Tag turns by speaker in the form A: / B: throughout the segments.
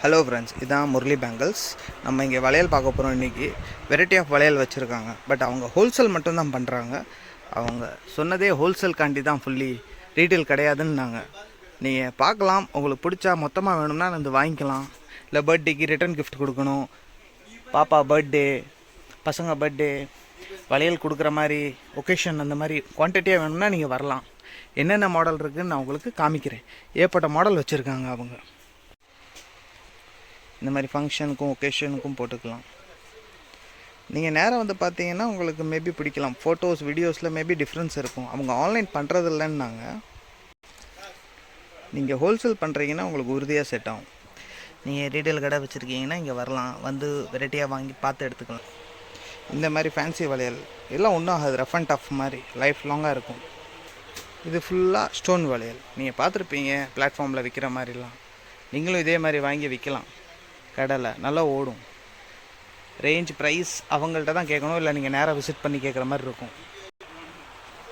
A: Hello friends, இதான் Murali bangles. நம்ம இங்கே வளையல் பார்க்க போகிறோம். இன்றைக்கி வெரைட்டி ஆஃப் வளையல் வச்சுருக்காங்க. பட் அவங்க ஹோல்சேல் மட்டும்தான் பண்ணுறாங்க. அவங்க சொன்னதே ஹோல்சேல்காண்டி தான், ஃபுல்லி ரீட்டெயில் கிடையாதுன்னாங்க. நீங்கள் பார்க்கலாம், உங்களுக்கு பிடிச்சா மொத்தமாக வேணும்னா வந்து வாங்கிக்கலாம். இல்லை பர்த்டேக்கு ரிட்டர்ன் கிஃப்ட் கொடுக்கணும், பாப்பா பர்த்டே, பசங்க பர்த்டே, வளையல் கொடுக்குற மாதிரி ஒகேஷன் அந்த மாதிரி குவான்டிட்டியாக வேணும்னா நீங்கள் வரலாம். என்னென்ன மாடல் இருக்குதுன்னு நான் உங்களுக்கு காமிக்கிறேன். ஏற்பட்ட மாடல் வச்சுருக்காங்க அவங்க. இந்த மாதிரி ஃபங்க்ஷனுக்கும் ஒகேஷனுக்கும் போட்டுக்கலாம். நீங்கள் நேரம் வந்து பார்த்தீங்கன்னா உங்களுக்கு மேபி பிடிக்கலாம். ஃபோட்டோஸ் வீடியோஸில் மேபி டிஃப்ரென்ஸ் இருக்கும். அவங்க ஆன்லைன் பண்ணுறது இல்லைன்னாங்க. நீங்கள் ஹோல்சேல் பண்ணுறீங்கன்னா உங்களுக்கு உறுதியாக செட் ஆகும். நீங்கள் ரீட்டெயில் கடை வச்சுருக்கீங்கன்னா இங்கே வரலாம், வந்து வெரைட்டியாக வாங்கி பார்த்து எடுத்துக்கலாம். இந்த மாதிரி ஃபேன்சி வளையல் எல்லாம் ஒன்றும் ஆகாது, ரஃப் அண்ட் டஃப் மாதிரி லைஃப் லாங்காக இருக்கும். இது ஃபுல்லாக ஸ்டோன் வளையல். நீங்கள் பார்த்துருப்பீங்க பிளாட்ஃபார்மில் விற்கிற மாதிரிலாம். நீங்களும் இதே மாதிரி வாங்கி விற்கலாம். கடையில் நல்லா ஓடும். ரேஞ்ச் ப்ரைஸ் அவங்கள்ட்ட தான் கேட்கணும், இல்லை நீங்கள் நேராக விசிட் பண்ணி கேட்குற மாதிரி இருக்கும்.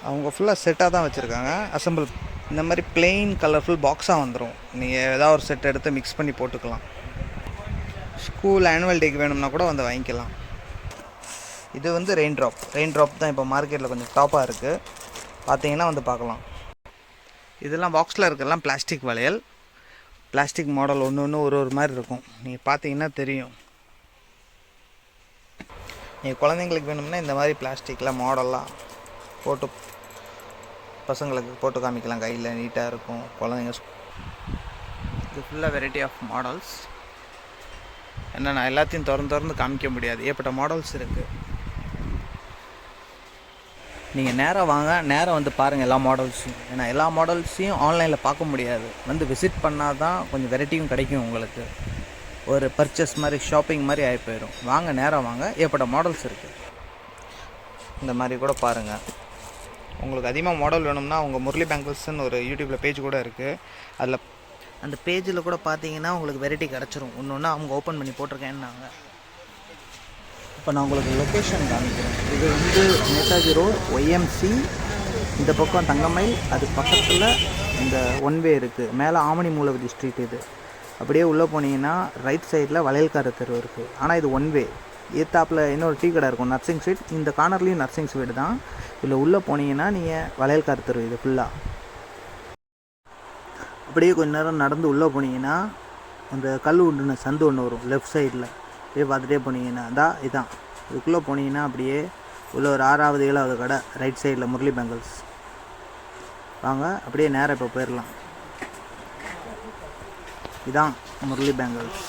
A: அவங்க ஃபுல்லாக செட்டாக தான் வச்சுருக்காங்க, அசம்பிள். இந்த மாதிரி பிளெயின் கலர்ஃபுல் பாக்ஸாக வந்துடும். நீங்கள் ஏதாவது ஒரு செட் எடுத்து மிக்ஸ் பண்ணி போட்டுக்கலாம். ஸ்கூல் ஆனுவல் டேக்கு வேணும்னா கூட வந்து வாங்கிக்கலாம். இது வந்து ரெயின் ட்ராப் தான் இப்போ மார்க்கெட்டில் கொஞ்சம் டாப்பாக இருக்குது. பார்த்தீங்கன்னா வந்து பார்க்கலாம். இதெல்லாம் பாக்ஸில் இருக்கிறலாம் பிளாஸ்டிக் வளையல். பிளாஸ்டிக் மாடல் ஒன்று ஒரு மாதிரி இருக்கும். நீங்கள் பார்த்தீங்கன்னா தெரியும். நீங்கள் குழந்தைங்களுக்கு வேணும்னா இந்த மாதிரி பிளாஸ்டிக்கில் மாடல்லாம் போட்டு பசங்களுக்கு போட்டு காமிக்கலாம். கையில் நீட்டாக இருக்கும். குழந்தைங்க இது ஃபுல்லாக வெரைட்டி ஆஃப் மாடல்ஸ். ஏன்னா நான் எல்லாத்தையும் திறந்து காமிக்க முடியாது, ஏற்பட்ட மாடல்ஸ் இருக்குது. நீங்கள் நேராக வாங்க, நேராக வந்து பாருங்கள் எல்லா மாடல்ஸையும். ஏன்னா எல்லா மாடல்ஸையும் ஆன்லைனில் பார்க்க முடியாது. வந்து விசிட் பண்ணால் தான் கொஞ்சம் வெரைட்டியும் கிடைக்கும். உங்களுக்கு ஒரு பர்ச்சேஸ் மாதிரி, ஷாப்பிங் மாதிரி ஆகி போயிடும். வாங்க, நேராக வாங்க, ஏற்பட்ட மாடல்ஸ் இருக்குது. இந்த மாதிரி கூட பாருங்கள். உங்களுக்கு அதிகமாக மாடல் வேணும்னா அவங்க முரளி பேங்கிள்ஸ்ன்னு ஒரு யூடியூப்பில் பேஜ் கூட இருக்குது. அதில் அந்த பேஜில் கூட பார்த்தீங்கன்னா உங்களுக்கு வெரைட்டி கிடச்சிரும். ஒன்று அவங்க ஓப்பன் பண்ணி போட்டிருக்கேன்னாங்க. இப்போ நான் உங்களுக்கு லொக்கேஷன் காமிக்கிறேன். இது வந்து நேதாஜி ரோடு ஒய்எம்சி. இந்த பக்கம் தங்கமயில், அது பக்கத்தில் இந்த ஒன்வே இருக்குது. மேலே ஆமணி மூலவதி ஸ்ட்ரீட். இது அப்படியே உள்ளே போனீங்கன்னா ரைட் சைடில் வளையல்கார தெரு இருக்குது. ஆனால் இது ஒன்வே. ஏத்தாப்பில் இன்னொரு டீ கடை இருக்கும், நர்சிங் ஸ்ட்ரீட். இந்த கார்னர்லேயும் நர்சிங் ஸ்ட்ரீட் தான். இதில் உள்ளே போனீங்கன்னா நீங்கள் வளையல்கார தெரு இது ஃபுல்லாக. அப்படியே கொஞ்ச நேரம் நடந்து உள்ளே போனீங்கன்னா அந்த கல் உண்டுன சந்து ஒன்று வரும் லெஃப்ட் சைடில். அப்படியே பார்த்துட்டே போனீங்கன்னா இதான். இதுக்குள்ளே போனீங்கன்னா அப்படியே உள்ள ஒரு 6வது 7வது கடை ரைட் சைடில் முரளி பேங்கிள்ஸ். வாங்க, அப்படியே நேராக இப்போ போயிடலாம். இதான் முரளி பேங்கிள்ஸ்.